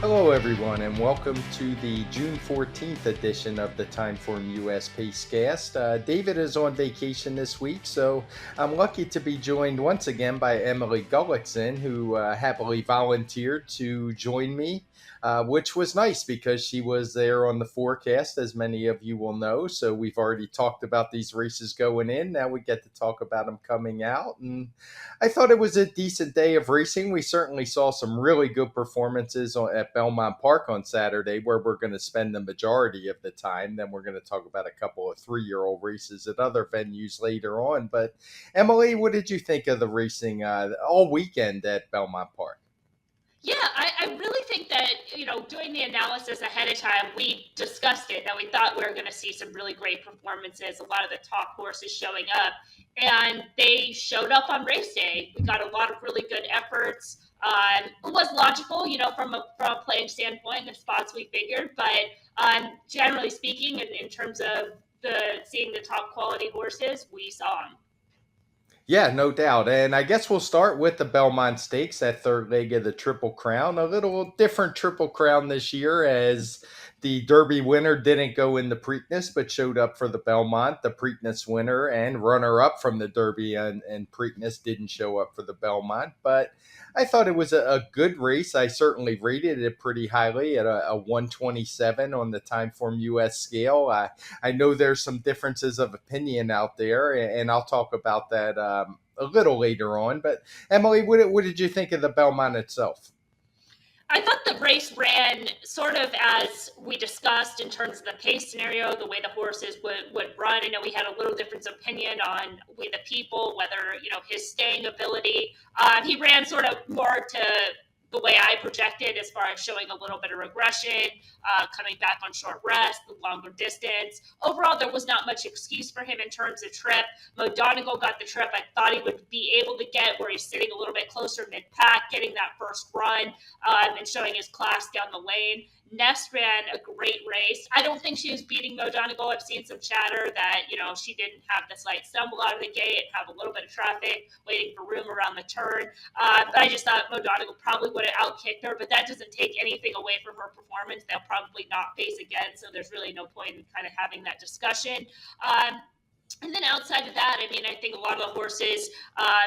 Hello, everyone, and welcome to the June 14th edition of the TimeformUS Pacecast. David is on vacation this week, so I'm lucky to be joined once again by Emily Gullikson, who happily volunteered to join me, which was nice because she was there on the forecast, as many of you will know. So we've already talked about these races going in. Now we get to talk about them coming out. And I thought it was a decent day of racing. We certainly saw some really good performances at Belmont Park on Saturday, where we're going to spend the majority of the time. Then we're going to talk about a couple of 3-year-old races at other venues later on. But Emily, what did you think of the racing all weekend at Belmont Park? Yeah, I really think that, doing the analysis ahead of time, we discussed it, that we thought we were going to see some really great performances, a lot of the top horses showing up, and they showed up on race day. We got a lot of really good efforts. It was logical, from a playing standpoint, the spots we figured, but generally speaking, in terms of seeing the top quality horses, we saw them. Yeah, no doubt. And I guess we'll start with the Belmont Stakes, that third leg of the Triple Crown. A little different Triple Crown this year, as the Derby winner didn't go in the Preakness, but showed up for the Belmont. The Preakness winner and runner up from the Derby and Preakness didn't show up for the Belmont. But I thought it was a good race. I certainly rated it pretty highly at a 127 on the Timeform US scale. I know there's some differences of opinion out there, and I'll talk about that a little later on. But Emily, what did you think of the Belmont itself? I thought the race ran sort of as we discussed in terms of the pace scenario, the way the horses would run. I know we had a little difference of opinion on We the People, whether, his staying ability. He ran sort of more to the way I projected, as far as showing a little bit of regression, coming back on short rest, the longer distance. Overall, there was not much excuse for him in terms of trip. Mo Donegal got the trip I thought he would be able to get, where he's sitting a little bit closer mid-pack, getting that first run, and showing his class down the lane. Ness ran a great race. I don't think she was beating Mo Donegal. I've seen some chatter that, she didn't have the slight stumble out of the gate, have a little bit of traffic, waiting for room around the turn. But I just thought Mo Donegal probably would have outkicked her, but that doesn't take anything away from her performance. They'll probably not face again, so there's really no point in kind of having that discussion. And then outside of that, I think a lot of the horses,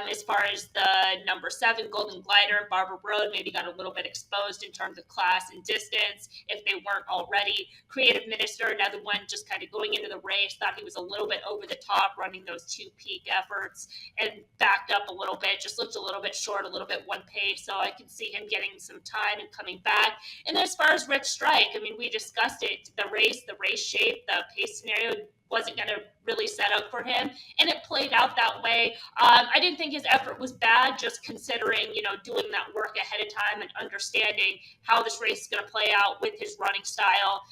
as far as the number 7, Golden Glider, Barber Road, maybe got a little bit exposed in terms of class and distance, if they weren't already. Creative Minister, another one just kind of going into the race, thought he was a little bit over the top, running those 2 peak efforts, and backed up a little bit, just looked a little bit short, a little bit one pace, so I could see him getting some time and coming back. And then as far as Rich Strike, we discussed it, the race shape, the pace scenario wasn't going to really set up for him, and it played out that way. I didn't think his effort was bad, just considering, doing that work ahead of time and understanding how this race is going to play out with his running style.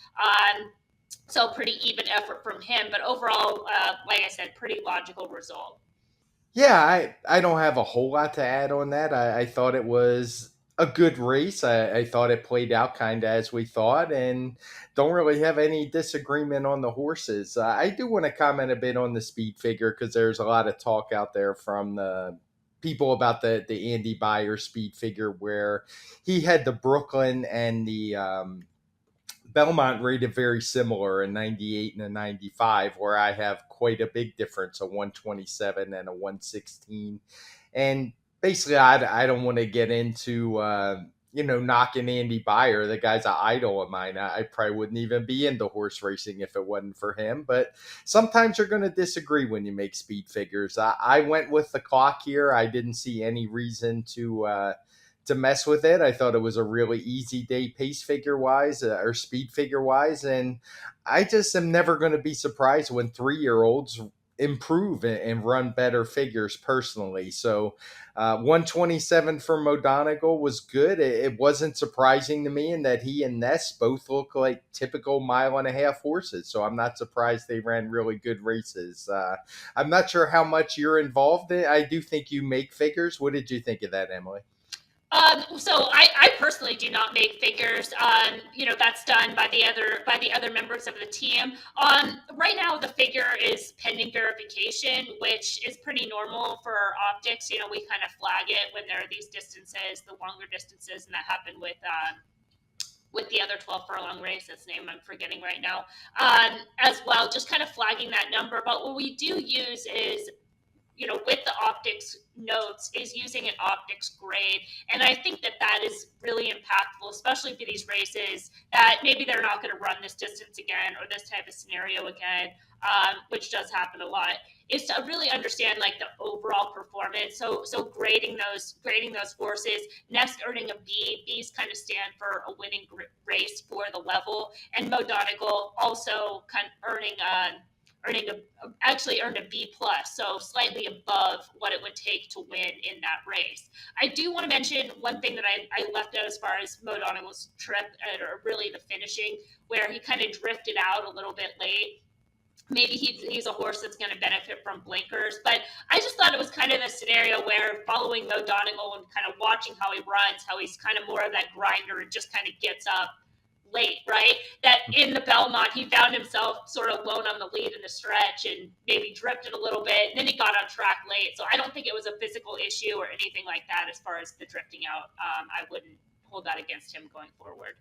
So pretty even effort from him, but overall, like I said, pretty logical result. Yeah, I don't have a whole lot to add on that. I thought it was a good race. I thought it played out kind of as we thought, and don't really have any disagreement on the horses. I do want to comment a bit on the speed figure, because there's a lot of talk out there from the people about the Andy Beyer speed figure, where he had the Brooklyn and the Belmont rated very similar, a 98 and a 95, where I have quite a big difference, a 127 and a 116. And basically, I don't want to get into, knocking Andy Beyer. The guy's an idol of mine. I probably wouldn't even be into horse racing if it wasn't for him. But sometimes you're going to disagree when you make speed figures. I went with the clock here. I didn't see any reason to mess with it. I thought it was a really easy day pace figure wise, or speed figure wise. And I just am never going to be surprised when 3-year-olds improve and run better figures personally. So 127 for Mo Donegal was good. It wasn't surprising to me in that he and Ness both look like typical 1.5 mile horses. So I'm not surprised they ran really good races. I'm not sure how much you're involved in. I do think you make figures. What did you think of that, Emily? So I personally do not make figures. That's done by the other members of the team. Right now the figure is pending verification, which is pretty normal for optics. We kind of flag it when there are these distances, the longer distances, and that happened with with the other 12 furlong race, its name I'm forgetting right now, as well, just kind of flagging that number. But what we do use is, with the optics notes, is using an optics grade. And I think that that is really impactful, especially for these races that maybe they're not going to run this distance again or this type of scenario again, which does happen a lot, is to really understand like the overall performance. So grading those horses. Next, earning a B. B's kind of stand for a winning race for the level. And Mo Donegal also kind of actually earned a B plus, so slightly above what it would take to win in that race. I do want to mention one thing that I left out as far as Mo Donegal's trip, or really the finishing, where he kind of drifted out a little bit late. Maybe he's a horse that's going to benefit from blinkers, but I just thought it was kind of a scenario where following Mo Donegal and kind of watching how he runs, how he's kind of more of that grinder and just kind of gets up late, right? That in the Belmont, he found himself sort of alone on the lead in the stretch and maybe drifted a little bit. And then he got on track late. So I don't think it was a physical issue or anything like that as far as the drifting out. I wouldn't hold that against him going forward.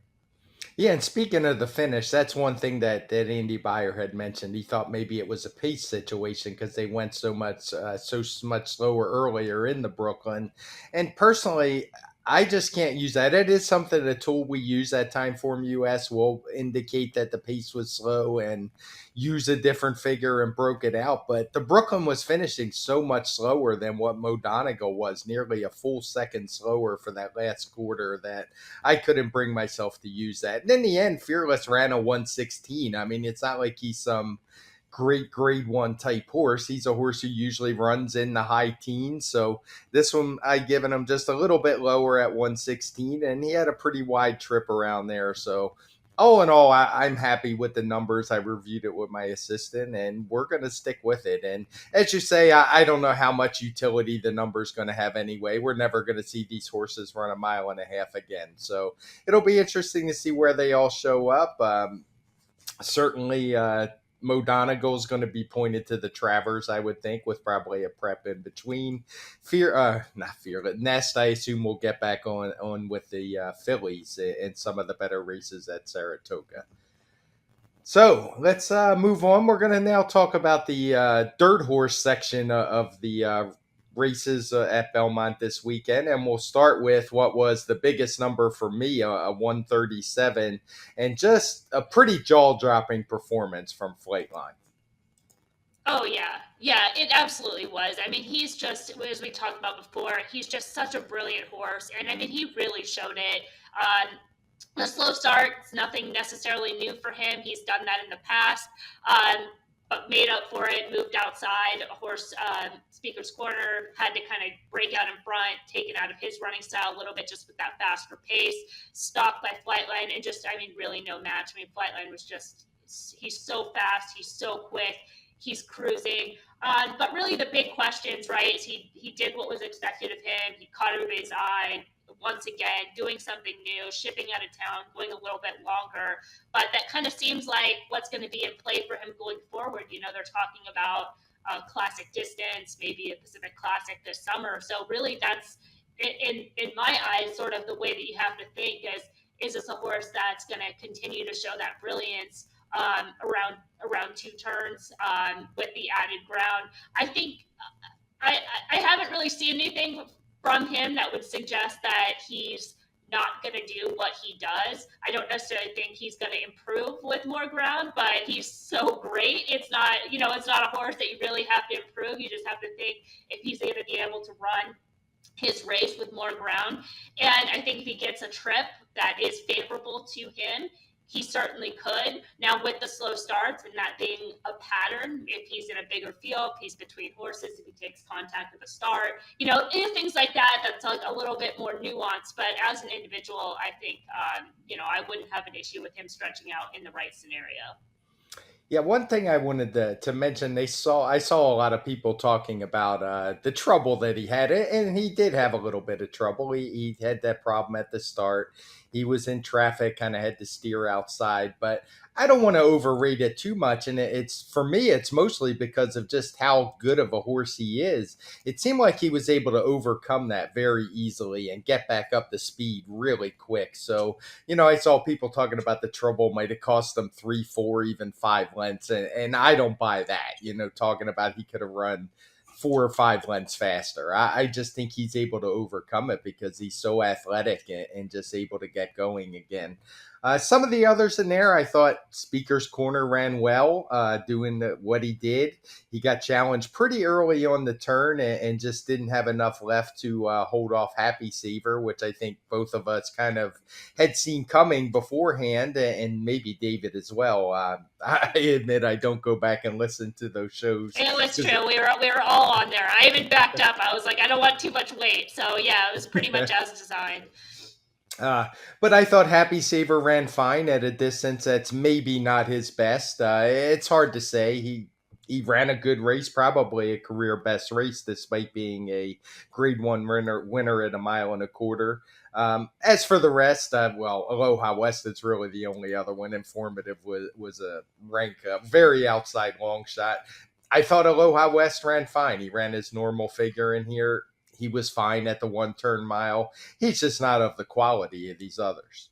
Yeah, and speaking of the finish, that's one thing that Andy Byer had mentioned. He thought maybe it was a pace situation because they went so much slower earlier in the Brooklyn. And personally, I just can't use that. It is something, a tool we use at Timeform US will indicate that the pace was slow and use a different figure and broke it out. But the Brooklyn was finishing so much slower than what Mo Donegal was, nearly a full second slower for that last quarter, that I couldn't bring myself to use that. And in the end, Fearless ran a 116. I mean, it's not like he's some great grade one type horse. He's a horse who usually runs in the high teens. So this one, I given him just a little bit lower at 116, and he had a pretty wide trip around there. So all in all, I'm happy with the numbers. I reviewed it with my assistant, and we're going to stick with it. And as you say, I don't know how much utility the number's going to have anyway. We're never going to see these horses run a mile and a half again. So it'll be interesting to see where they all show up. Certainly, Mo Donegal's going to be pointed to the Travers, I would think, with probably a prep in between. Not Fearless. Nest, I assume, will get back on with the fillies in some of the better races at Saratoga. So let's move on. We're going to now talk about the dirt horse section of the races at Belmont this weekend. And we'll start with what was the biggest number for me, a 137, and just a pretty jaw dropping performance from Flightline. Oh yeah, it absolutely was. I mean, he's just, as we talked about before, he's just such a brilliant horse, and I mean, he really showed it. The slow start, it's nothing necessarily new for him. He's done that in the past, but made up for it, moved outside. A horse, Speaker's Corner, had to kind of break out in front, take it out of his running style a little bit just with that faster pace, stopped by Flightline, and just, I mean, really no match. I mean, Flightline was just, he's so fast, he's so quick, he's cruising. But really the big questions, right, is he did what was expected of him. He caught everybody's eye once again, doing something new, shipping out of town, going a little bit longer. But that kind of seems like what's going to be in play for him going forward. They're talking about classic distance, maybe a Pacific Classic this summer. So really that's, in my eyes, sort of the way that you have to think is this a horse that's going to continue to show that brilliance around two turns with the added ground? I think I haven't really seen anything from him that would suggest that he's not going to do what he does. I don't necessarily think he's going to improve with more ground, but he's so great. It's not a horse that you really have to improve. You just have to think if he's going to be able to run his race with more ground. And I think if he gets a trip that is favorable to him, he certainly could. Now, with the slow starts and that being a pattern, if he's in a bigger field, if he's between horses, if he takes contact at the start, things like that, that's like a little bit more nuanced. But as an individual, I think, I wouldn't have an issue with him stretching out in the right scenario. Yeah, one thing I wanted to mention, I saw a lot of people talking about the trouble that he had, and he did have a little bit of trouble. He had that problem at the start. he was in traffic, kind of had to steer outside. But I don't want to overrate it too much. And it's for me, it's mostly because of just how good of a horse he is. It seemed like he was able to overcome that very easily and get back up to speed really quick. So, I saw people talking about the trouble might have cost them 3, 4, even 5 lengths. And I don't buy that, talking about he could have run 4 or 5 lengths faster. I just think he's able to overcome it because he's so athletic and just able to get going again. Some of the others in there, I thought Speaker's Corner ran well, doing what he did. He got challenged pretty early on the turn and just didn't have enough left to hold off Happy Saver, which I think both of us kind of had seen coming beforehand, and maybe David as well. I admit I don't go back and listen to those shows. It was true. We were all on there. I even backed up. I was like, I don't want too much weight. So yeah, it was pretty much as designed. Uh, but I thought Happy Saver ran fine at a distance that's maybe not his best. It's hard to say. He ran a good race, probably a career best race, despite being a Grade 1 winner at 1.25 miles. As for the rest, well, Aloha West is really the only other one. Informative was a rank very outside long shot. I thought Aloha West ran fine. He ran his normal figure in here. He was fine at the 1 turn mile. He's just not of the quality of these others.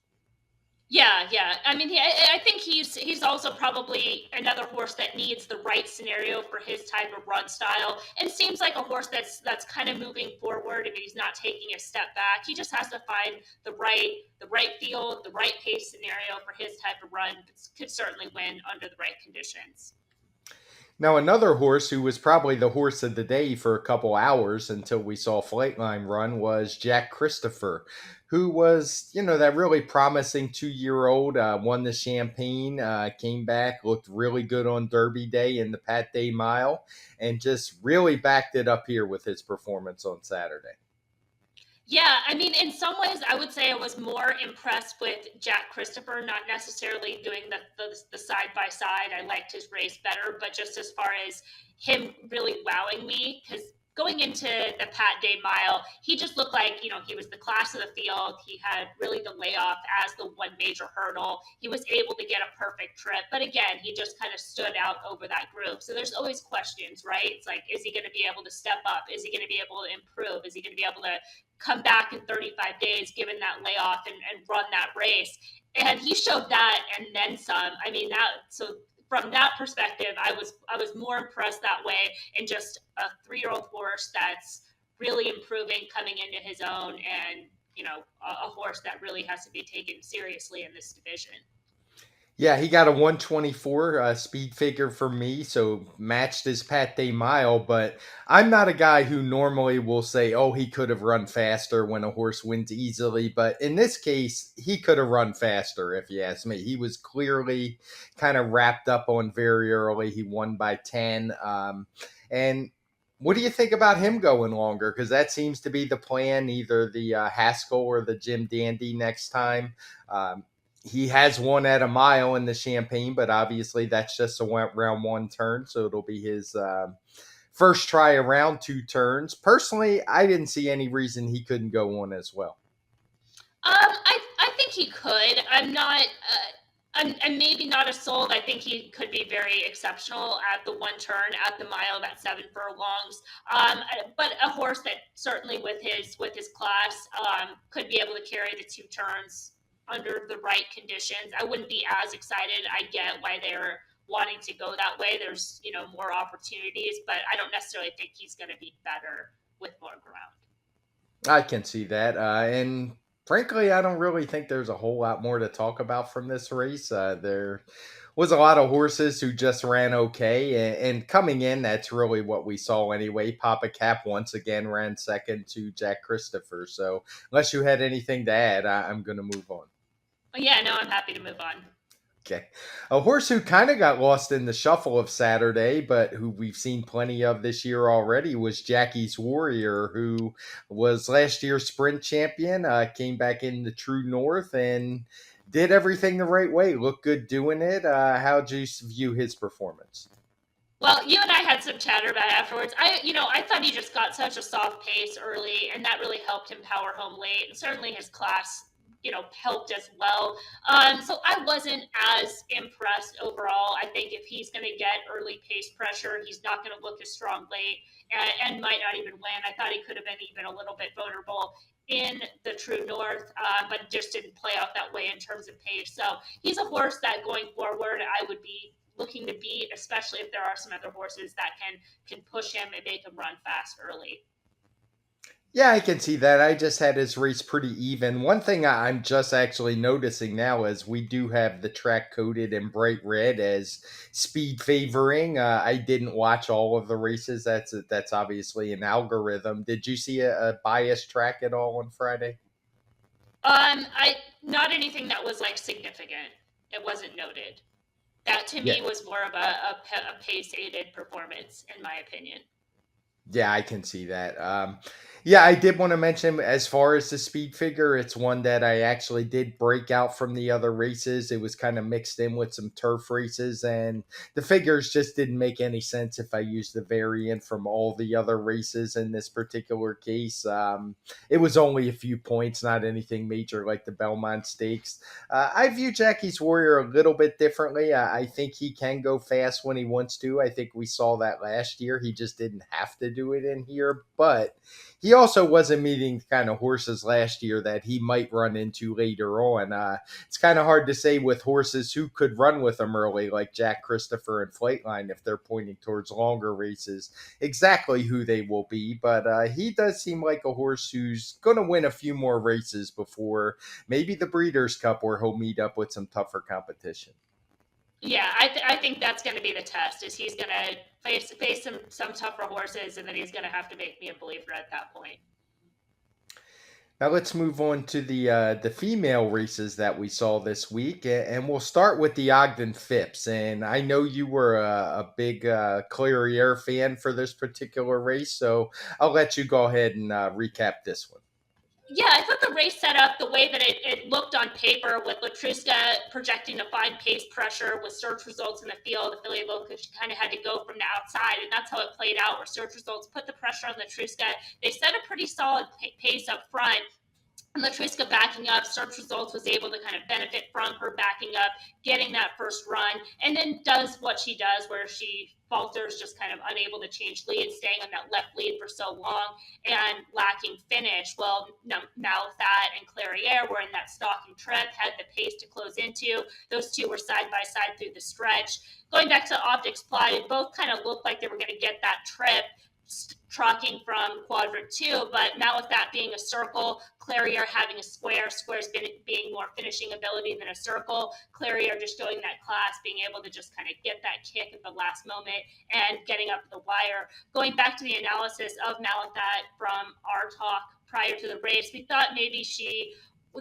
Yeah, yeah. I mean, I think he's also probably another horse that needs the right scenario for his type of run style, and seems like a horse that's kind of moving forward. I mean, he's not taking a step back. He just has to find the right field, the right pace scenario for his type of run. Could certainly win under the right conditions. Now, another horse who was probably the horse of the day for a couple hours until we saw Flightline run was Jack Christopher, who was, that really promising 2-year-old, won the Champagne, came back, looked really good on Derby Day in the Pat Day Mile, and just really backed it up here with his performance on Saturday. Yeah, I mean, in some ways, I would say I was more impressed with Jack Christopher, not necessarily doing the side by side. I liked his race better, but just as far as him really wowing me, because going into the Pat Day Mile, he just looked like, he was the class of the field. He had really the layoff as the one major hurdle. He was able to get a perfect trip. But again, he just kind of stood out over that group. So there's always questions, right? It's like, is he going to be able to step up? Is he going to be able to improve? Is he going to be able to come back in 35 days, given that layoff and run that race? And he showed that and then some. I mean, so from that perspective, I was more impressed that way, and just a 3-year-old horse that's really improving, coming into his own, and a horse that really has to be taken seriously in this division. Yeah, he got a 124 speed figure for me, so matched his Pat Day Mile. But I'm not a guy who normally will say, oh, he could have run faster when a horse wins easily. But in this case, he could have run faster, if you ask me. He was clearly kind of wrapped up on very early. He won by 10. And what do you think about him going longer? Because that seems to be the plan, either the Haskell or the Jim Dandy next time. He has won at 1 mile in the Champagne, but obviously that's just a round 1 turn, so it'll be his first try around 2 turns. Personally, I didn't see any reason he couldn't go on as well. I think he could. I'm maybe not as sold. I think he could be very exceptional at the 1 turn at the mile, that 7 furlongs. But a horse that certainly with his class could be able to carry the 2 turns under the right conditions. I wouldn't be as excited. I get why they're wanting to go that way. There's, more opportunities, but I don't necessarily think he's going to be better with more ground. I can see that. And frankly, I don't really think there's a whole lot more to talk about from this race. There was a lot of horses who just ran okay. And coming in, that's really what we saw anyway. Papa Cap once again ran second to Jack Christopher. So unless you had anything to add, I'm going to move on. Yeah, no, I'm happy to move on. Okay. A horse who kind of got lost in the shuffle of Saturday, but who we've seen plenty of this year already, was Jackie's Warrior, who was last year's sprint champion, came back in the True North and did everything the right way. Looked good doing it. How'd you view his performance? Well, you and I had some chatter about it afterwards. I thought he just got such a soft pace early, and that really helped him power home late. And certainly his class helped as well. So I wasn't as impressed overall. I think if he's going to get early pace pressure, he's not going to look as strong late and might not even win. I thought he could have been even a little bit vulnerable in the True North, but just didn't play out that way in terms of pace. So he's a horse that going forward I would be looking to beat, especially if there are some other horses that can push him and make him run fast early. Yeah, I can see that. I just had his race pretty even. One thing I'm just actually noticing now is we do have the track coded in bright red as speed favoring. I didn't watch all of the races. That's obviously an algorithm. Did you see a biased track at all on Friday? I not anything that was like significant. It wasn't noted. That to Yeah, me was more of a pace aided performance, in my opinion. Yeah, I can see that. Yeah, I did want to mention as far as the speed figure, it's one that I actually did break out from the other races. It was kind of mixed in with some turf races, and the figures just didn't make any sense if I used the variant from all the other races in this particular case. It was only a few points, not anything major like the Belmont Stakes. I view Jackie's Warrior a little bit differently. I think he can go fast when he wants to. I think we saw that last year. He just didn't have to do it in here, but he also wasn't meeting the kind of horses last year that he might run into later on. It's kind of hard to say with horses who could run with him early, like Jack Christopher and Flightline, if they're pointing towards longer races, exactly who they will be. But he does seem like a horse who's going to win a few more races before maybe the Breeders' Cup, where he'll meet up with some tougher competition. Yeah, I think that's going to be the test. Is he's going to face some tougher horses, and then he's going to have to make me a believer at that point. Now let's move on to the female races that we saw this week, and we'll start with the Ogden Phipps. And I know you were a big Clariere fan for this particular race, so I'll let you go ahead and recap this one. Yeah, I thought the race set up the way that it looked on paper with Latruska projecting to find pace pressure with search results in the field. Affiliate Locus kind of had to go from the outside, and that's how it played out, where search results put the pressure on Latruska. They set a pretty solid pace up front, and Latriska backing up, search results was able to kind of benefit from her backing up, getting that first run, and then does what she does, where she falters, just kind of unable to change lead, staying on that left lead for so long and lacking finish. Well, Malathat and Clariere were in that stalking trip, had the pace to close into. Those two were side by side through the stretch. Going back to Optics Plot, both kind of looked like they were going to get that trip trucking from quadrant 2, but now with that being a circle, Clariere having a squares being more finishing ability than a circle, Clariere just showing that class, being able to just kind of get that kick at the last moment and getting up the wire. Going back to the analysis of Malathat from our talk prior to the race, we thought maybe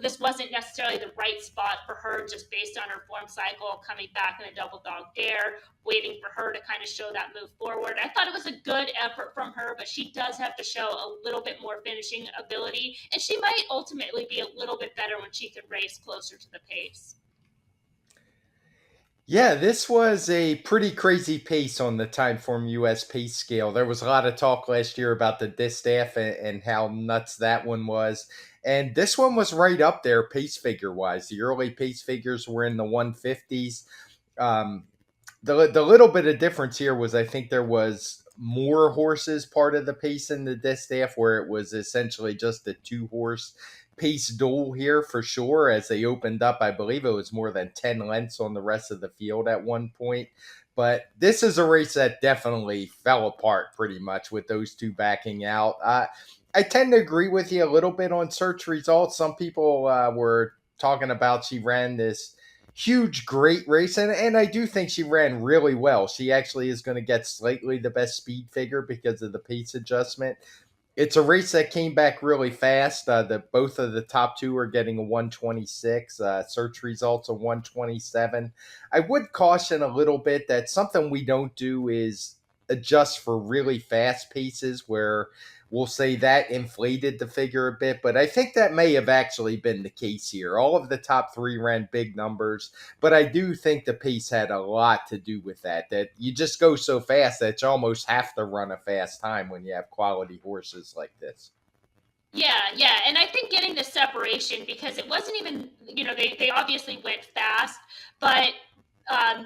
this wasn't necessarily the right spot for her just based on her form cycle, coming back in a double dog dare, waiting for her to kind of show that move forward. I thought it was a good effort from her, but she does have to show a little bit more finishing ability, and she might ultimately be a little bit better when she can race closer to the pace. Yeah, this was a pretty crazy pace on the Timeform US pace scale. There was a lot of talk last year about the distaff and how nuts that one was. And this one was right up there pace figure wise. The early pace figures were in the 150s. Um, the little bit of difference here was I think there was more horses part of the pace in the distaff, where it was essentially just a two horse pace duel here for sure. As they opened up, I believe it was more than 10 lengths on the rest of the field at one point. But this is a race that definitely fell apart pretty much with those two backing out. I tend to agree with you a little bit on search results. Some people were talking about she ran this huge, great race. And I do think she ran really well. She actually is going to get slightly the best speed figure because of the pace adjustment. It's a race that came back really fast. Both of the top two are getting a 126. Search results a 127. I would caution a little bit that something we don't do is adjust for really fast paces where we'll say that inflated the figure a bit, but I think that may have actually been the case here. All of the top three ran big numbers, but I do think the pace had a lot to do with that. That you just go so fast that you almost have to run a fast time when you have quality horses like this. Yeah, and I think getting the separation, because it wasn't even, they obviously went fast, but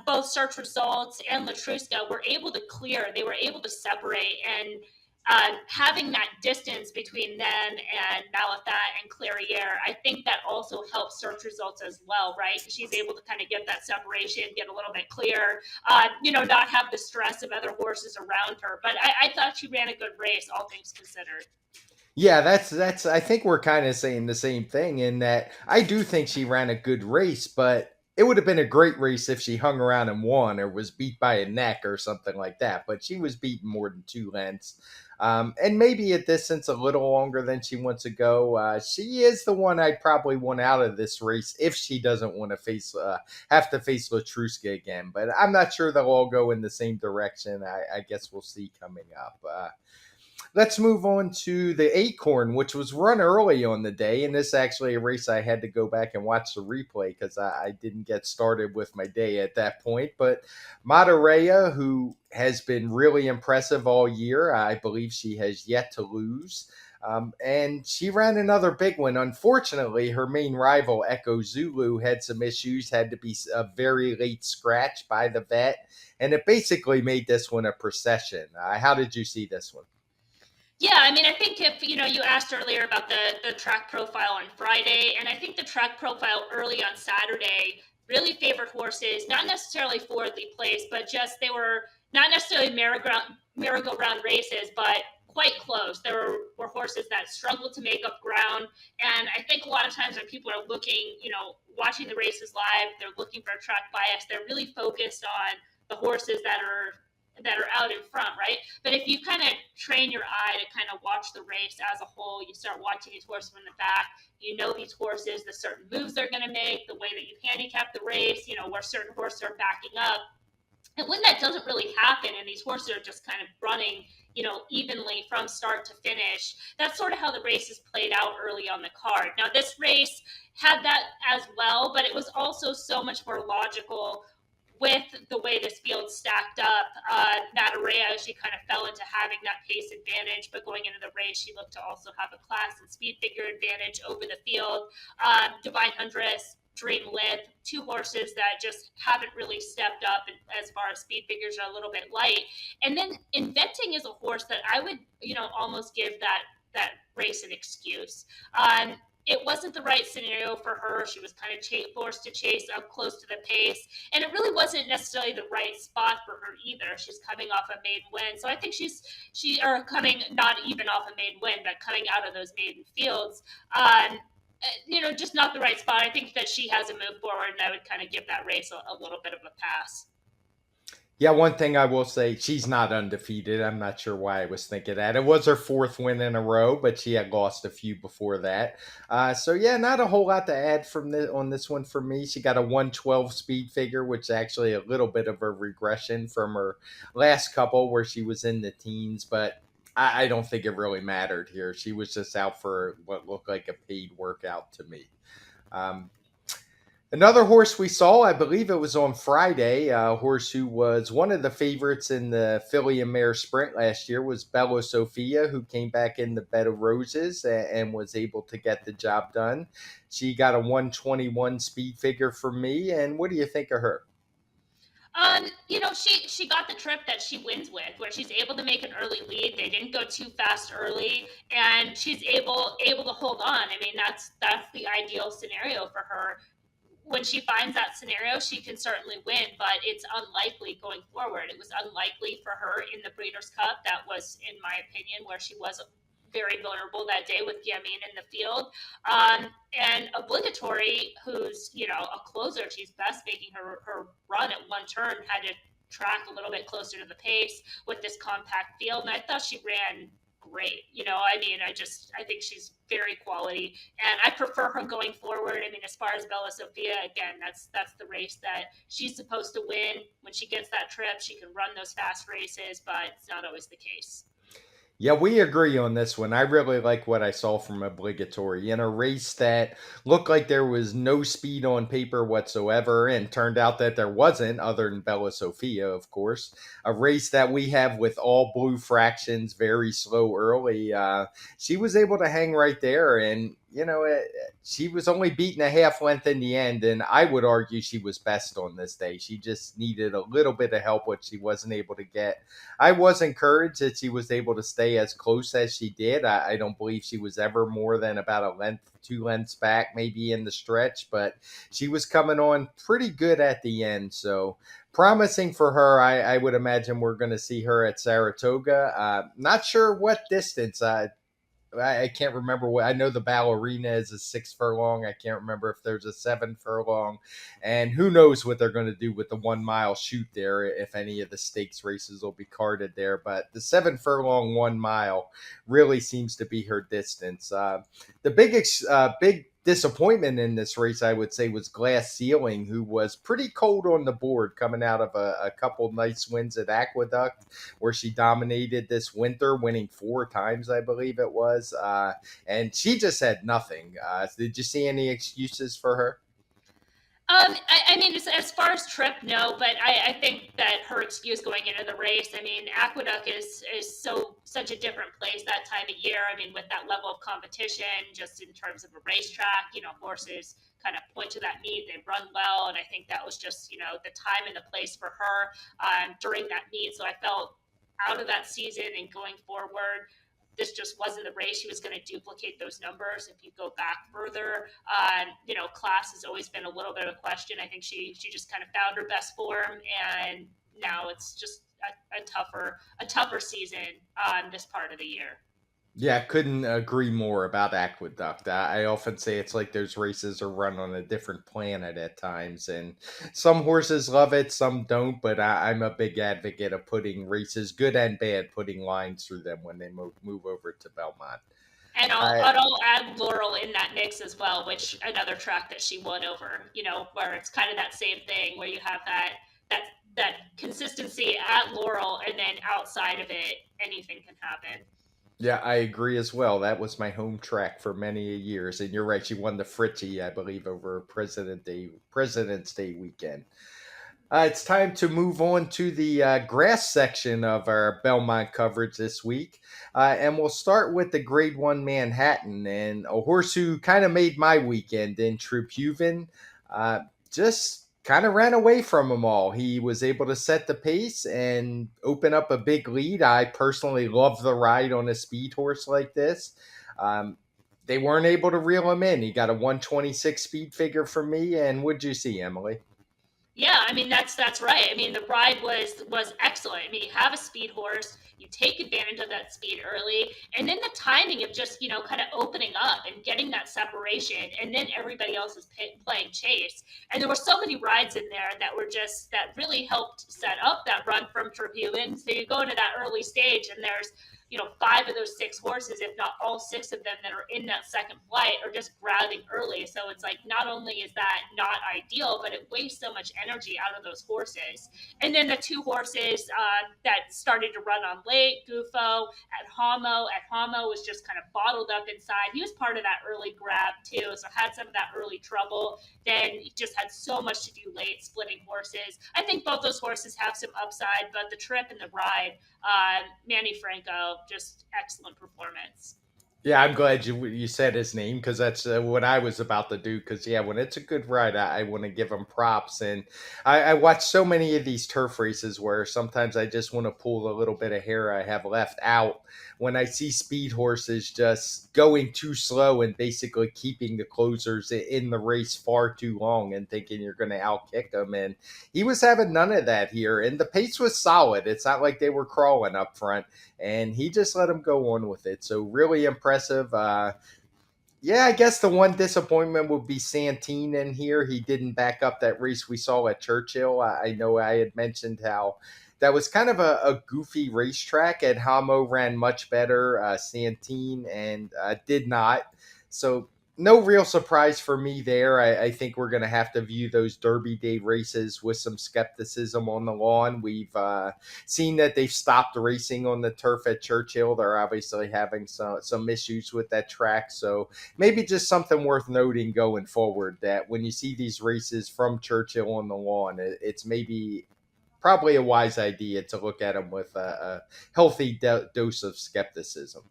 both search results and Latruska were able to clear. They were able to separate, and having that distance between them and Malathat and Clairiere, I think that also helps search results as well, right? Because she's able to kind of get that separation, get a little bit clear, not have the stress of other horses around her. But I thought she ran a good race, all things considered. Yeah, that's I think we're kind of saying the same thing in that I do think she ran a good race, but it would have been a great race if she hung around and won or was beat by a neck or something like that. But she was beaten more than 2 lengths. And maybe a distance a little longer than she wants to go. She is the one I'd probably want out of this race if she doesn't want to have to face Latruska again. But I'm not sure they'll all go in the same direction. I guess we'll see coming up. Let's move on to the Acorn, which was run early on the day. And this is actually a race I had to go back and watch the replay because I didn't get started with my day at that point. But Madureira, who has been really impressive all year, I believe she has yet to lose. And she ran another big one. Unfortunately, her main rival, Echo Zulu, had some issues, had to be a very late scratch by the vet. And it basically made this one a procession. How did you see this one? Yeah, I mean, I think if you asked earlier about the track profile on Friday, and I think the track profile early on Saturday really favored horses, not necessarily fourthly placed, but just they were not necessarily merry-go-round races, but quite close. There were horses that struggled to make up ground, and I think a lot of times when people are looking, watching the races live, they're looking for a track bias. They're really focused on the horses that are out in front, right? But if you kind of train your eye to kind of watch the race as a whole, you start watching these horses from the back, these horses, the certain moves they're going to make, the way that you handicap the race, where certain horses are backing up. And when that doesn't really happen and these horses are just kind of running, evenly from start to finish, that's sort of how the race is played out early on the card. Now, this race had that as well, but it was also so much more logical with the way this field stacked up. Madureira, she kind of fell into having that pace advantage, but going into the race, she looked to also have a class and speed figure advantage over the field. Divine Hundress, Dream Lith, two horses that just haven't really stepped up as far as speed figures are a little bit light. And then Inventing is a horse that I would, almost give that race an excuse. It wasn't the right scenario for her. She was kind of forced to chase up close to the pace, and it really wasn't necessarily the right spot for her either. She's coming off a maiden win, so I think coming not even off a maiden win, but coming out of those maiden fields. Just not the right spot. I think that she has a move forward, and I would kind of give that race a little bit of a pass. Yeah, one thing I will say, she's not undefeated. I'm not sure why I was thinking that. It was her fourth win in a row, but she had lost a few before that. So yeah, not a whole lot to add on this one for me. She got a 112 speed figure, which is actually a little bit of a regression from her last couple where she was in the teens, but I don't think it really mattered here. She was just out for what looked like a paid workout to me. Um, Another horse we saw, I believe it was on Friday, a horse who was one of the favorites in the filly and mare sprint last year was Bella Sophia, who came back in the bed of roses and was able to get the job done. She got a 121 speed figure for me. And what do you think of her? She got the trip that she wins with, where she's able to make an early lead. They didn't go too fast early, and she's able to hold on. I mean, that's the ideal scenario for her. When she finds that scenario, she can certainly win, but it's unlikely going forward. It was unlikely for her in the Breeders' Cup. That was, in my opinion, where she was very vulnerable that day with Yamin in the field. And Obligatory, who's, a closer, she's best making her run at one turn, had to track a little bit closer to the pace with this compact field. And I thought she ran great. I think she's very quality, and I prefer her going forward. I mean, as far as Bella Sophia, again, that's the race that she's supposed to win. When she gets that trip, she can run those fast races, but it's not always the case. Yeah, we agree on this one. I really like what I saw from Obligatory in a race that looked like there was no speed on paper whatsoever, and turned out that there wasn't, other than Bella Sophia, of course. A race that we have with all blue fractions, very slow early. She was able to hang right there, and she was only beaten a half length in the end, and I would argue she was best on this day. She just needed a little bit of help, which she wasn't able to get. I was encouraged that she was able to stay as close as she did. I don't believe she was ever more than about a length, 2 lengths back, maybe in the stretch, but she was coming on pretty good at the end. So promising for her. I would imagine we're going to see her at Saratoga. Not sure what distance. I can't remember what. I know the ballerina is a 6 furlong. I can't remember if there's a 7 furlong, and who knows what they're going to do with the 1 mile shoot there. If any of the stakes races will be carded there, but the 7 furlong 1 mile really seems to be her distance. The big disappointment in this race, I would say, was Glass Ceiling, who was pretty cold on the board coming out of a couple nice wins at Aqueduct, where she dominated this winter, winning 4 times, I believe it was. And she just had nothing. Did you see any excuses for her? I mean, as far as trip, no, but I think that her excuse going into the race, I mean, Aqueduct is such a different place that time of year. I mean, with that level of competition, just in terms of a racetrack, horses kind of point to that meet, they run well, and I think that was just the time and the place for her during that meet. So I felt out of that season and going forward, this just wasn't the race she was going to duplicate those numbers. If you go back further, class has always been a little bit of a question. I think she just kind of found her best form, and now it's just a tougher season on this part of the year. Yeah, couldn't agree more about Aqueduct. I often say it's like those races are run on a different planet at times, and some horses love it, some don't. But I'm a big advocate of putting races, good and bad, putting lines through them when they move over to Belmont. And I'll, I, and I'll add Laurel in that mix as well, which another track that she won over, where it's kind of that same thing where you have that that consistency at Laurel, and then outside of it, anything can happen. yeah, I agree as well. That was my home track for many years, and you're right. She won the Fritchie, I believe, over President's Day weekend. It's time to move on to the grass section of our Belmont coverage this week. And we'll start with the Grade 1 Manhattan, and a horse who kind of made my weekend in Tribhuvan. Uh, just kind of ran away from them all. He was able to set the pace and open up a big lead. I personally love the ride on a speed horse like this. Um, they weren't able to reel him in. He got a 126 speed figure for me. And what'd you see, Emily? Yeah, I mean that's right. I mean the ride was excellent. I mean you have a speed horse, you take advantage of that speed early, and then the timing of just kind of opening up and getting that separation, and then everybody else is playing chase. And there were so many rides in there that really helped set up that run from Tribune. So you go into that early stage, and there's 5 of those 6 horses, if not all 6 of them that are in that second flight, are just grabbing early. So it's like not only is that not ideal, but it wastes so much energy out of those horses. And then the 2 horses that started to run on late, Gufo at Homo was just kind of bottled up inside. He was part of that early grab too, so had some of that early trouble. Then he just had so much to do late, splitting horses. I think both those horses have some upside, but the trip and the ride, Manny Franco, just excellent performance. Yeah, I'm glad you said his name, because that's what I was about to do. Because yeah, when it's a good ride, I want to give him props. And I watch so many of these turf races where sometimes I just want to pull a little bit of hair I have left out when I see speed horses just going too slow and basically keeping the closers in the race far too long and thinking you're going to outkick them. And he was having none of that here, and the pace was solid. It's not like they were crawling up front, and he just let him go on with it. So really impressive. Yeah, I guess the one disappointment would be Santine in here. He didn't back up that race we saw at Churchill. I know I had mentioned how that was kind of a goofy racetrack, and Hamo ran much better. Santine and did not. So no real surprise for me there. I think we're going to have to view those Derby Day races with some skepticism on the lawn. We've seen that they've stopped racing on the turf at Churchill. They're obviously having some issues with that track. So maybe just something worth noting going forward, that when you see these races from Churchill on the lawn, it's maybe probably a wise idea to look at them with a healthy dose of skepticism.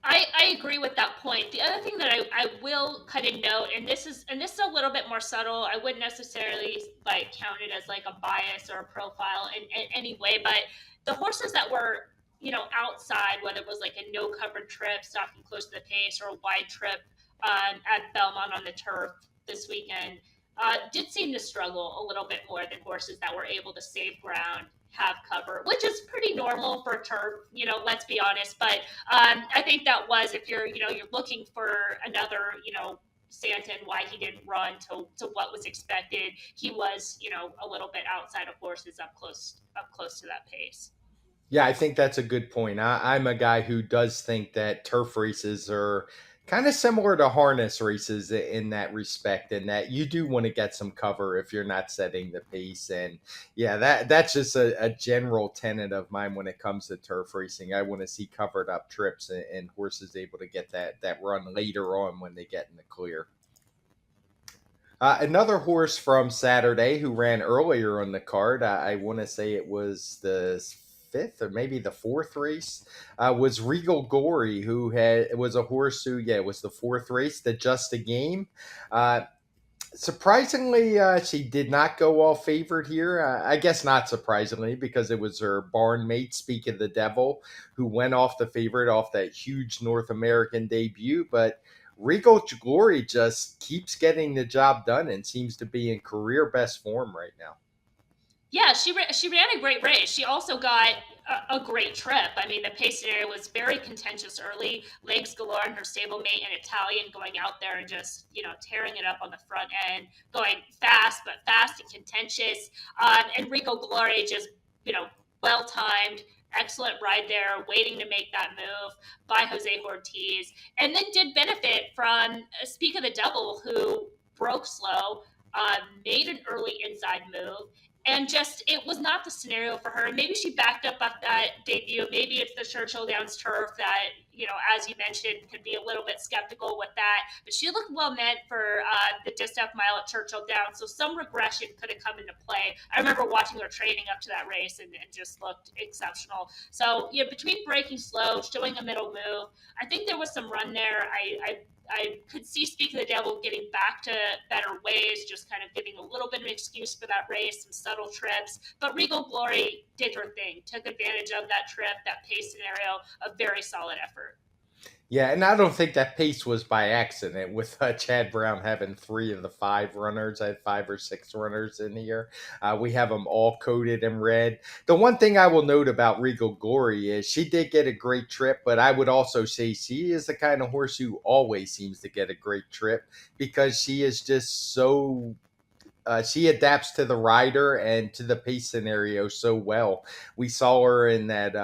I agree with that point. The other thing that I will kind of note, and this is a little bit more subtle. I wouldn't necessarily like count it as like a bias or a profile in any way, but the horses that were outside, whether it was like a no covered trip, stopping close to the pace, or a wide trip at Belmont on the turf this weekend, did seem to struggle a little bit more than horses that were able to save ground, have cover, which is pretty normal for turf. Let's be honest, but I think that was, if you're looking for another, Stanton, why he didn't run to what was expected. He was, a little bit outside of horses up close to that pace. Yeah, I think that's a good point. I'm a guy who does think that turf races are kind of similar to harness races in that respect, and that you do want to get some cover if you're not setting the pace. And yeah, that's just a general tenet of mine when it comes to turf racing. I want to see covered up trips and horses able to get that run later on when they get in the clear. Another horse from Saturday who ran earlier on the card, I want to say it was the fifth or maybe the fourth race, was Regal Glory, who had it was a horse who, yeah, it was the fourth race, the Just a Game. Uh, Surprisingly, she did not go all favored here. I guess not surprisingly, because it was her barn mate, Speak of the Devil, who went off the favorite off that huge North American debut. But Regal Glory just keeps getting the job done and seems to be in career best form right now. Yeah, she ran a great race. She also got a great trip. I mean, the pace scenario was very contentious early. Legs galore, and her stablemate, an Italian, going out there and just tearing it up on the front end, going fast but fast and contentious. Enrico Glory just well timed. Excellent ride there, waiting to make that move by Jose Ortiz, and then did benefit from Speak of the Devil, who broke slow, made an early inside move, and just it was not the scenario for her. Maybe she backed up at that debut. Maybe it's the Churchill Downs turf that, as you mentioned, could be a little bit skeptical with that. But she looked well meant for the distaff mile at Churchill Downs, so some regression could have come into play. I remember watching her training up to that race, and just looked exceptional. So between breaking slow, showing a middle move, I think there was some run there. I could see Speak of the Devil getting back to better ways, just kind of giving a little bit of an excuse for that race, some subtle trips. But Regal Glory did her thing, took advantage of that trip, that pace scenario, a very solid effort. Yeah, and I don't think that pace was by accident with Chad Brown having three of the five runners. I had five or six runners in here. We have them all coated in red. The one thing I will note about Regal Glory is she did get a great trip, but I would also say she is the kind of horse who always seems to get a great trip because she is just so she adapts to the rider and to the pace scenario so well. We saw her in that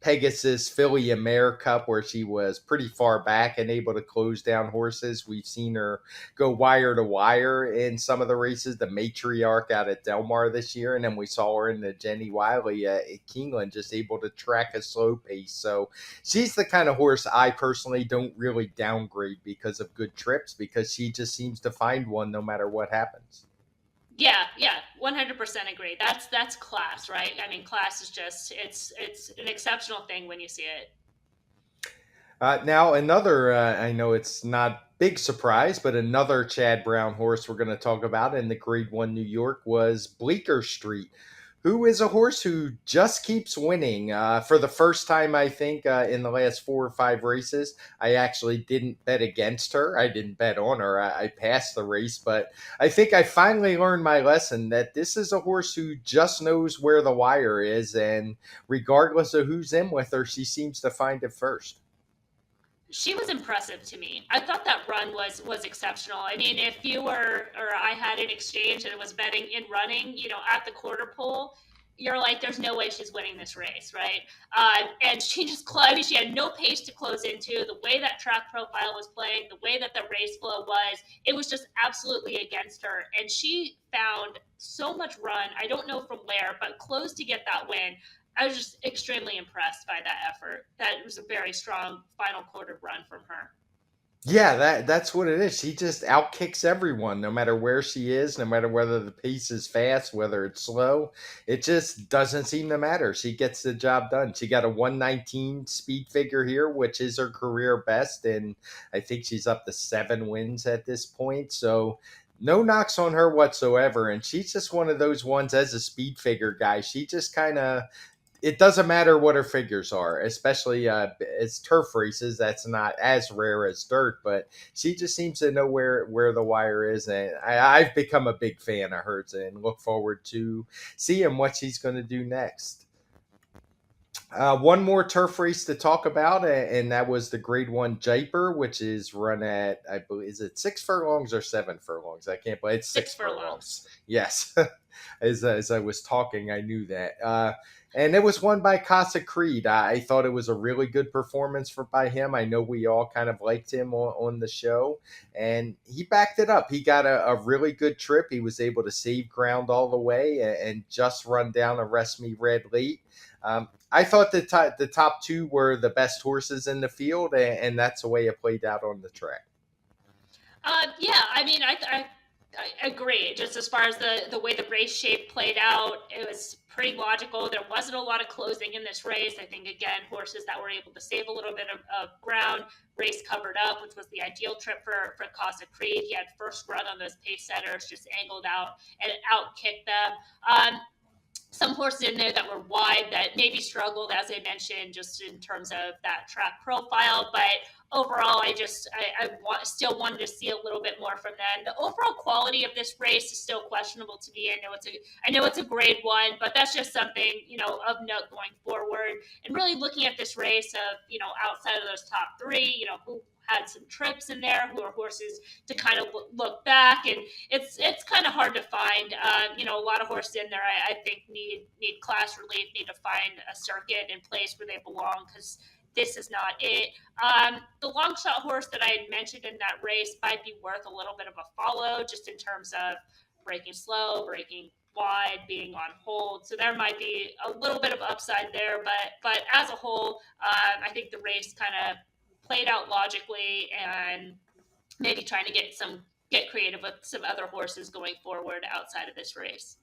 Pegasus Philly and Mare Cup where she was pretty far back and able to close down horses. We've seen her go wire to wire in some of the races, the Matriarch out at Del Mar this year, and then we saw her in the Jenny Wiley at Keeneland, just able to track a slow pace. So she's the kind of horse I personally don't really downgrade because of good trips, because she just seems to find one no matter what happens. Yeah, 100% agree. That's class, right? I mean, class is just it's an exceptional thing when you see it. Now, another, I know it's not big surprise, but another Chad Brown horse we're going to talk about in the Grade 1 New York was Bleecker Street, who is a horse who just keeps winning. For the first time, I think, in the last four or five races, I actually didn't bet against her. I didn't bet on her. I passed the race, but I think I finally learned my lesson that this is a horse who just knows where the wire is, and regardless of who's in with her, she seems to find it first. She was impressive to me. I thought that run was exceptional. I mean, if you were or I had an exchange and it was betting in running, at the quarter pole, you're like, there's no way she's winning this race, right? And she just, I mean, she had no pace to close into. The way that track profile was playing, the way that the race flow was, it was just absolutely against her. And she found so much run. I don't know from where, but close to get that win. I was just extremely impressed by that effort. That was a very strong final quarter run from her. Yeah, that's what it is. She just outkicks everyone, no matter where she is, no matter whether the pace is fast, whether it's slow. It just doesn't seem to matter. She gets the job done. She got a 119 speed figure here, which is her career best, and I think she's up to 7 wins at this point. So no knocks on her whatsoever. And she's just one of those ones as a speed figure guy. She just kind of, it doesn't matter what her figures are, especially as turf races. That's not as rare as dirt, but she just seems to know where the wire is, and I've become a big fan of hers and look forward to seeing what she's going to do next. One more turf race to talk about, and that was the Grade One Jaipur, which is run at, I believe, is it 6 furlongs or 7 furlongs? I can't believe it's Six six furlongs. furlongs. Yes, as I was talking, I knew that. And it was won by Casa Creed. I thought it was a really good performance by him. I know we all kind of liked him on the show, and he backed it up. He got a really good trip. He was able to save ground all the way and just run down a Rest Me Red late. I thought the top two were the best horses in the field, and that's the way it played out on the track. Yeah, I mean, I agree. Just as far as the way the race shape played out, it was pretty logical. There wasn't a lot of closing in this race. I think again, horses that were able to save a little bit of ground, race covered up, which was the ideal trip for Casa Creed. He had first run on those pace setters, just angled out and out kicked them. Some horses in there that were wide that maybe struggled, as I mentioned, just in terms of that track profile. But overall, still wanted to see a little bit more from them. The overall quality of this race is still questionable to me. I know it's a grade one, but that's just something of note going forward. And really looking at this race of outside of those top three, who had some trips in there, who are horses to kind of look back, and it's kind of hard to find. A lot of horses in there, I think need class relief, need to find a circuit in place where they belong because this is not it. The long shot horse that I had mentioned in that race might be worth a little bit of a follow, just in terms of breaking slow, breaking wide, being on hold. So there might be a little bit of upside there, but as a whole, I think the race kind of played out logically, and maybe trying to get creative with some other horses going forward outside of this race.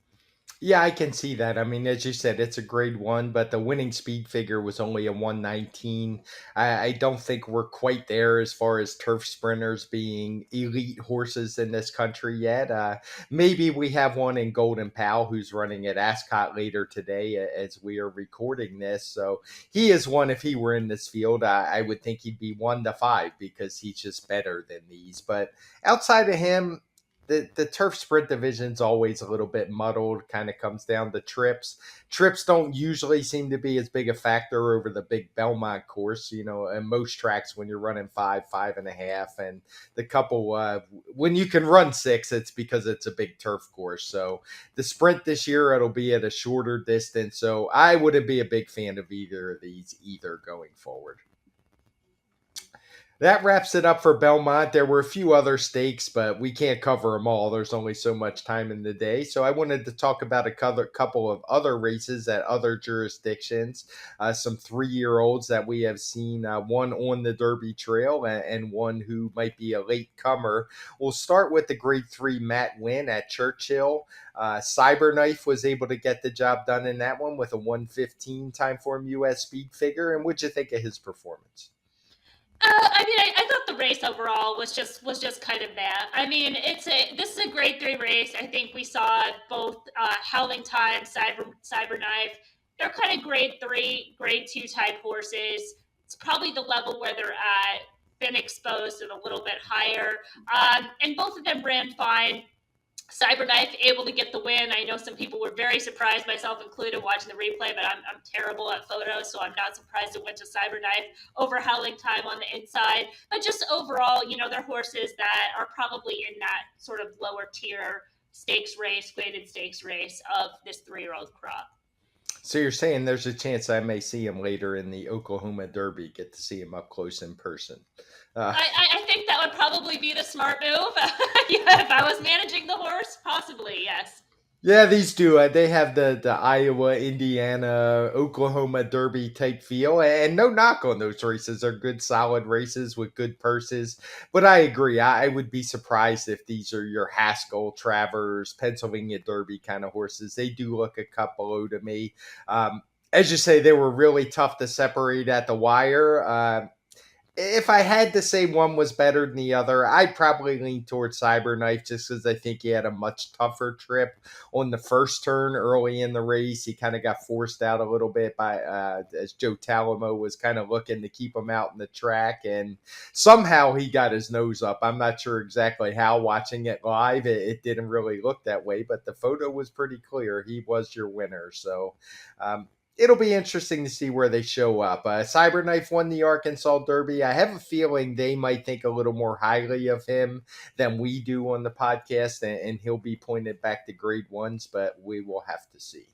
Yeah, I can see that. I mean, as you said, it's a grade one, but the winning speed figure was only a 119. I don't think we're quite there as far as turf sprinters being elite horses in this country yet. Maybe we have one in Golden Pal who's running at Ascot later today as we are recording this. So he is one, if he were in this field, I would think he'd be 1 to 5 because he's just better than these. But outside of him, the turf sprint division's always a little bit muddled, kind of comes down to trips. Trips don't usually seem to be as big a factor over the big Belmont course, and most tracks when you're running 5, 5.5, and the couple, when you can run 6, it's because it's a big turf course. So the sprint this year, it'll be at a shorter distance. So I wouldn't be a big fan of either of these either going forward. That wraps it up for Belmont. There were a few other stakes, but we can't cover them all. There's only so much time in the day. So I wanted to talk about a couple of other races at other jurisdictions. Some 3-year-olds that we have seen, one on the Derby Trail and one who might be a late comer. We'll start with the Grade 3 Matt Win at Churchill. Cyberknife was able to get the job done in that one with a 115 TimeformUS speed figure. And what'd you think of his performance? I mean, I thought the race overall was just kind of that. I mean, this is a grade three race. I think we saw both Howling Time, Cyberknife. They're kind of grade three, grade two type horses. It's probably the level where they're at. Been exposed at a little bit higher, and both of them ran fine. Cyberknife able to get the win. I know some people were very surprised, myself included, watching the replay, but I'm terrible at photos, so I'm not surprised it went to Cyberknife over Howling Time on the inside. But just overall, they're horses that are probably in that sort of lower tier stakes race, graded stakes race of this 3-year-old crop. So you're saying there's a chance I may see him later in the Oklahoma Derby, get to see him up close in person. Uh, I think that would probably be the smart move. Yeah, if I was managing the horse, possibly, yes. Yeah, these do. They have the Iowa, Indiana, Oklahoma Derby type feel, and no knock on those races. They're good, solid races with good purses. But I agree. I would be surprised if these are your Haskell, Travers, Pennsylvania Derby kind of horses. They do look a cut below to me. As you say, they were really tough to separate at the wire. If I had to say one was better than the other, I'd probably lean towards Cyberknife just because I think he had a much tougher trip on the first turn early in the race. He kind of got forced out a little bit by as Joe Talamo was kind of looking to keep him out in the track, and somehow he got his nose up. I'm not sure exactly how. Watching it live, it didn't really look that way, but the photo was pretty clear. He was your winner, so. It'll be interesting to see where they show up. Cyberknife won the Arkansas Derby. I have a feeling they might think a little more highly of him than we do on the podcast, and he'll be pointed back to grade ones, but we will have to see.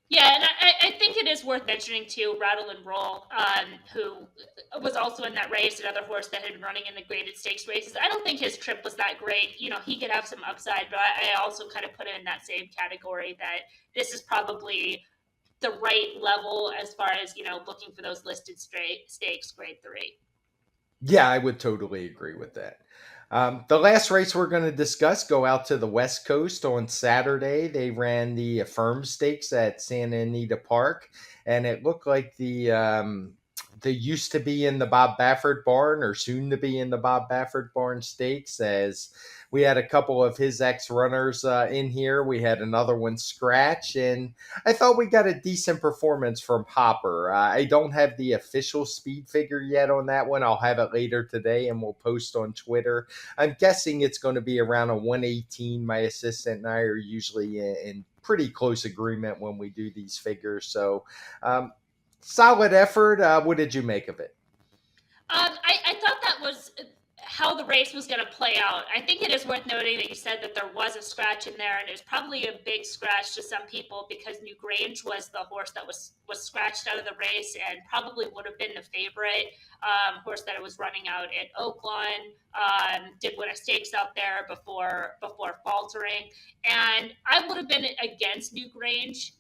Yeah, and I think it is worth mentioning too, Rattle and Roll, who was also in that race, another horse that had been running in the graded stakes races. I don't think his trip was that great. You know, he could have some upside, but I also kind of put it in that same category that this is probably the right level as far as, looking for those listed straight stakes grade 3. Yeah, I would totally agree with that. The last race we're going to discuss go out to the West Coast on Saturday. They ran the Affirm Stakes at Santa Anita Park, and it looked like they used to be in the Bob Baffert barn or soon to be in the Bob Baffert barn stakes, as we had a couple of his ex runners in here. We had another one scratch, and I thought we got a decent performance from Hopper. I don't have the official speed figure yet on that one. I'll have it later today and we'll post on Twitter. I'm guessing it's going to be around a 118. My assistant and I are usually in pretty close agreement when we do these figures. So, solid effort. What did you make of it? I thought that was how the race was going to play out. I think it is worth noting that you said that there was a scratch in there, and it was probably a big scratch to some people because New Grange was the horse that was scratched out of the race and probably would have been the favorite horse that it was running out at Oakland. Did win a stakes out there before faltering, and I would have been against New Grange.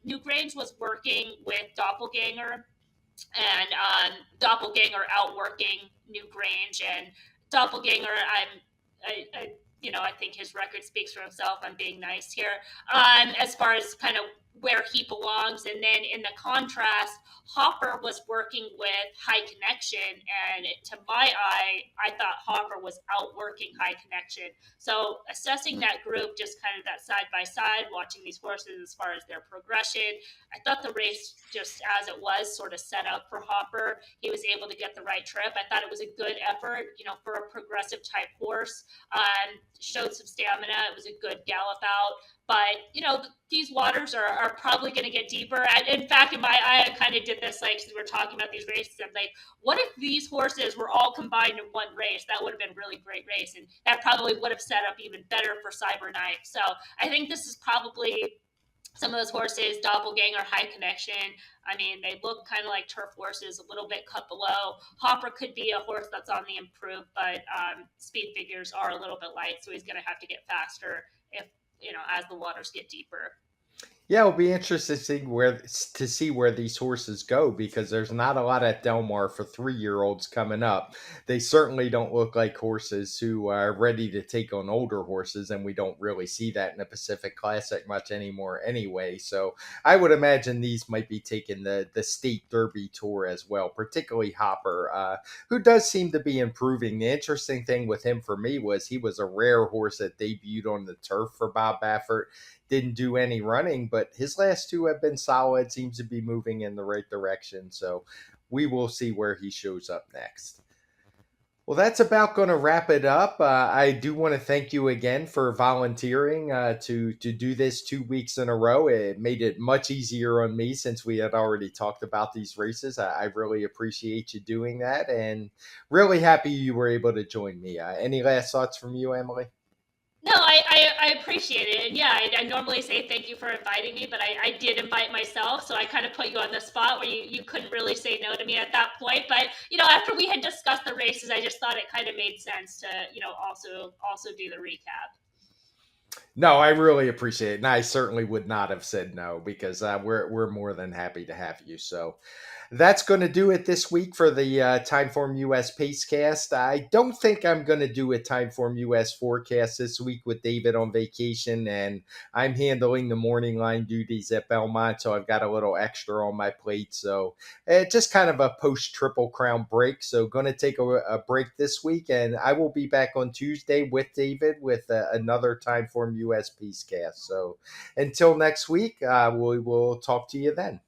New Grange was working with Doppelganger, and Doppelganger outworking New Grange, and Doppelganger, I think his record speaks for himself. I'm being nice here. As far as kind of where he belongs, and then in the contrast, Hopper was working with High Connection, and to my eye, I thought Hopper was outworking High Connection. So assessing that group, just kind of that side by side, watching these horses as far as their progression, I thought the race, just as it was, sort of set up for Hopper. He was able to get the right trip. I thought it was a good effort, for a progressive type horse. Showed some stamina. It was a good gallop out. But, these waters are probably going to get deeper. And in fact, in my eye, I kind of did this, like, since we're talking about these races, I'm like, what if these horses were all combined in one race? That would have been a really great race. And that probably would have set up even better for Cyberknife. So I think this is probably some of those horses, Doppelganger, High Connection. I mean, they look kind of like turf horses, a little bit cut below. Hopper could be a horse that's on the improve, but speed figures are a little bit light, so he's going to have to get faster if as the waters get deeper. Yeah, it'll be interesting to see where these horses go because there's not a lot at Del Mar for 3-year-olds coming up. They certainly don't look like horses who are ready to take on older horses, and we don't really see that in the Pacific Classic much anymore anyway. So I would imagine these might be taking the State Derby tour as well, particularly Hopper, who does seem to be improving. The interesting thing with him for me was he was a rare horse that debuted on the turf for Bob Baffert, didn't do any running, but his last two have been solid, seems to be moving in the right direction. So we will see where he shows up next. Well, that's about going to wrap it up. I do want to thank you again for volunteering to do this 2 weeks in a row. It made it much easier on me since we had already talked about these races. I really appreciate you doing that, and really happy you were able to join me. Any last thoughts from you, Emily? No, I appreciate it. And yeah, I normally say thank you for inviting me, but I did invite myself. So I kind of put you on the spot where you couldn't really say no to me at that point. But, after we had discussed the races, I just thought it kind of made sense to, also do the recap. No, I really appreciate it, and I certainly would not have said no because we're more than happy to have you. So that's going to do it this week for the Timeform US Pacecast. I don't think I'm going to do a Timeform US forecast this week with David on vacation, and I'm handling the morning line duties at Belmont, so I've got a little extra on my plate. So just kind of a post Triple Crown break. So going to take a break this week, and I will be back on Tuesday with David with another Timeform US Pacecast. So until next week, we will talk to you then.